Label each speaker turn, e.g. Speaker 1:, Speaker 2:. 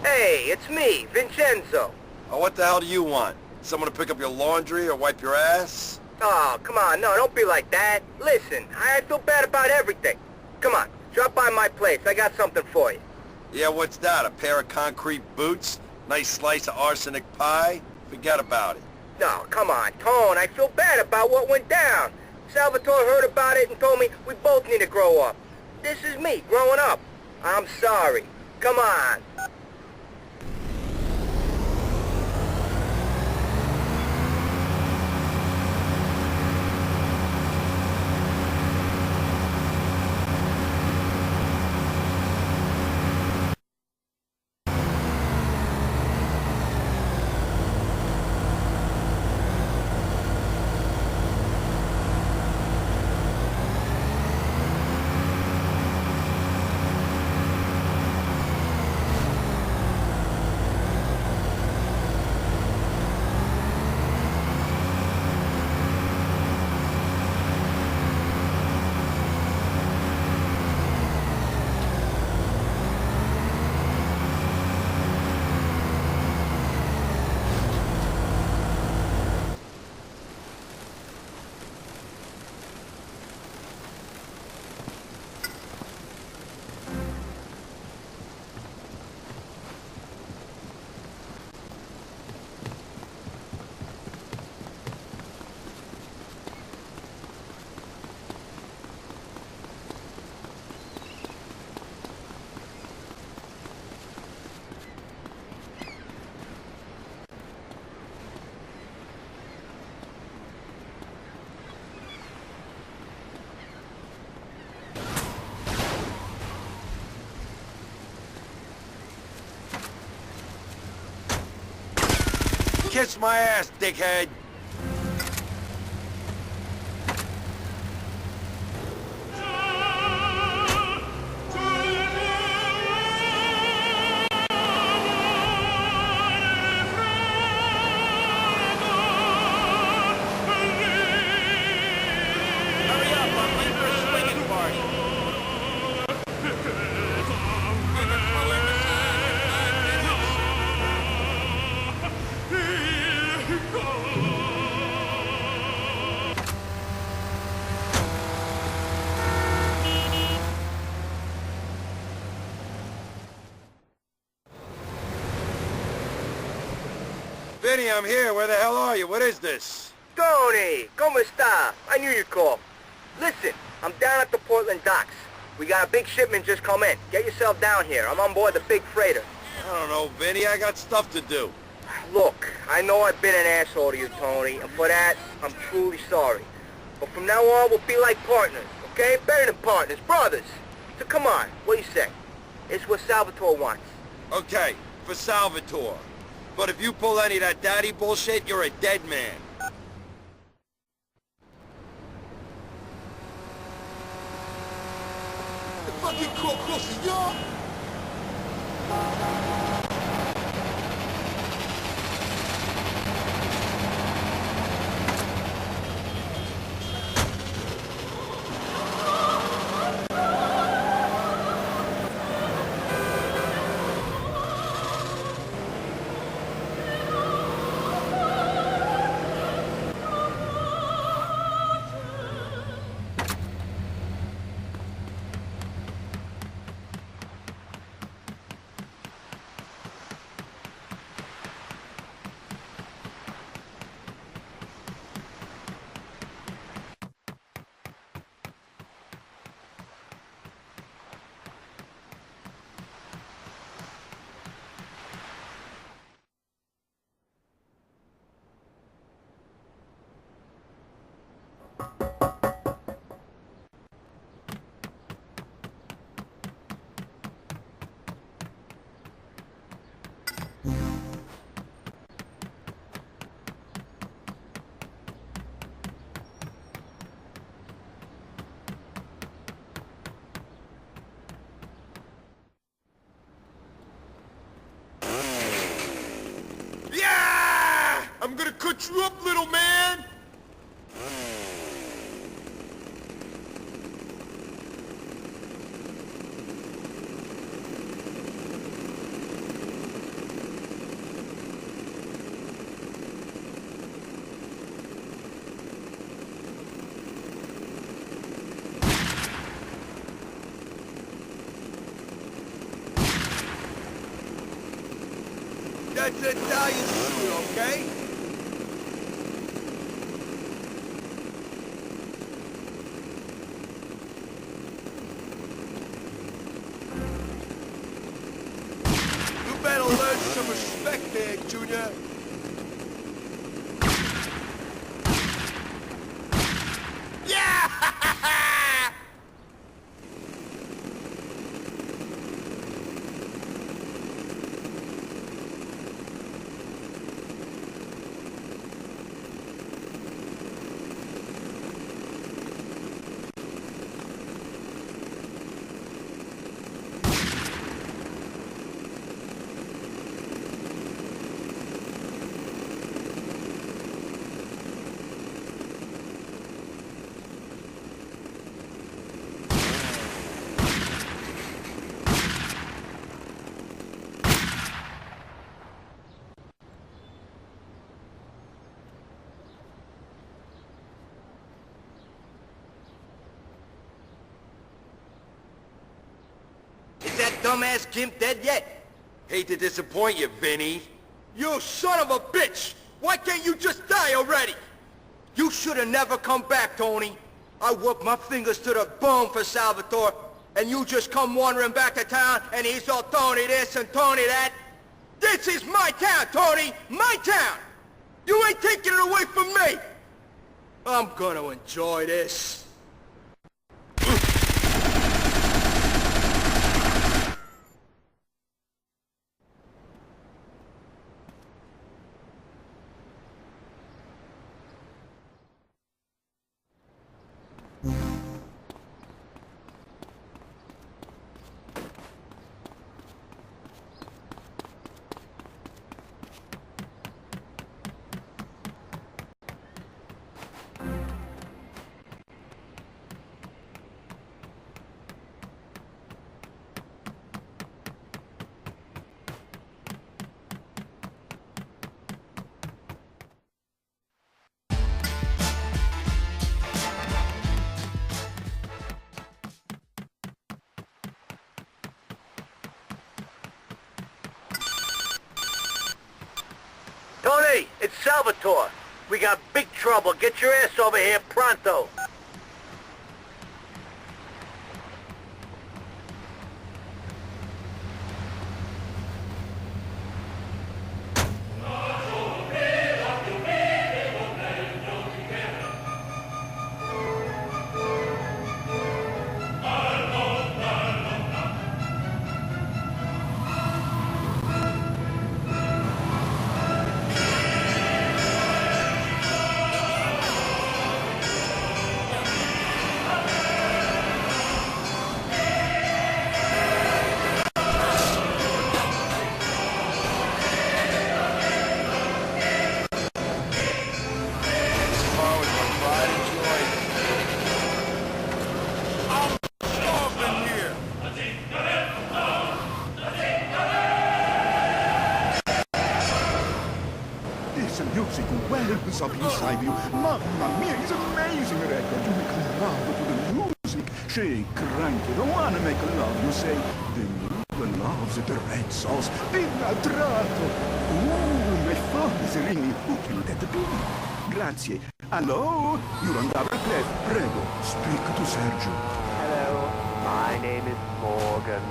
Speaker 1: Hey, it's me, Vincenzo.
Speaker 2: Oh, what the hell do you want? Someone to pick up your laundry or wipe your ass?
Speaker 1: Oh, come on, no, don't be like that. Listen, I feel bad about everything. Come on, drop by my place. I got something for you.
Speaker 2: Yeah, what's that? A pair of concrete boots? Nice slice of arsenic pie? Forget about it.
Speaker 1: No, come on, Tone, I feel bad about what went down. Salvatore heard about it and told me we both need to grow up. This is me, growing up. I'm sorry. Come on.
Speaker 2: Kiss my ass, dickhead! Vinny, I'm here. Where the hell are you? What is this?
Speaker 1: Tony, ¿cómo está? I knew you'd call. Listen, I'm down at the Portland docks. We got a big shipment just come in. Get yourself down here. I'm on board the big freighter.
Speaker 2: I don't know, Vinny. I got stuff to do.
Speaker 1: Look, I know I've been an asshole to you, Tony, and for that, I'm truly sorry. But from now on, we'll be like partners, okay? Better than partners, brothers. So come on, what do you say? It's what Salvatore wants.
Speaker 2: Okay, for Salvatore. But if you pull any of that daddy bullshit, you're a dead man.
Speaker 3: The fucking cook, señor!
Speaker 2: I'm gonna cut you up, little man! That's Italian food, okay? You better learn some respect there, Junior.
Speaker 1: Is that dumbass Gimp dead yet?
Speaker 2: Hate to disappoint you, Vinny.
Speaker 1: You son of a bitch! Why can't you just die already? You should have never come back, Tony. I worked my fingers to the bone for Salvatore, and you just come wandering back to town, and he's all Tony this and Tony that. This is my town, Tony! My town! You ain't taking it away from me! I'm gonna enjoy this. Tony, it's Salvatore. We got big trouble. Get your ass over here pronto.
Speaker 3: Music wells up inside you. Mamma mia, it's amazing record. You make love to the music. Shake, crank it. Don't wanna make love. You say, the moon loves the red sauce. Innatrato. My phone is ringing. Who can that be? Grazie. Hello? You're on double play. Prego, speak to Sergio.
Speaker 4: Hello, my name is Morgan.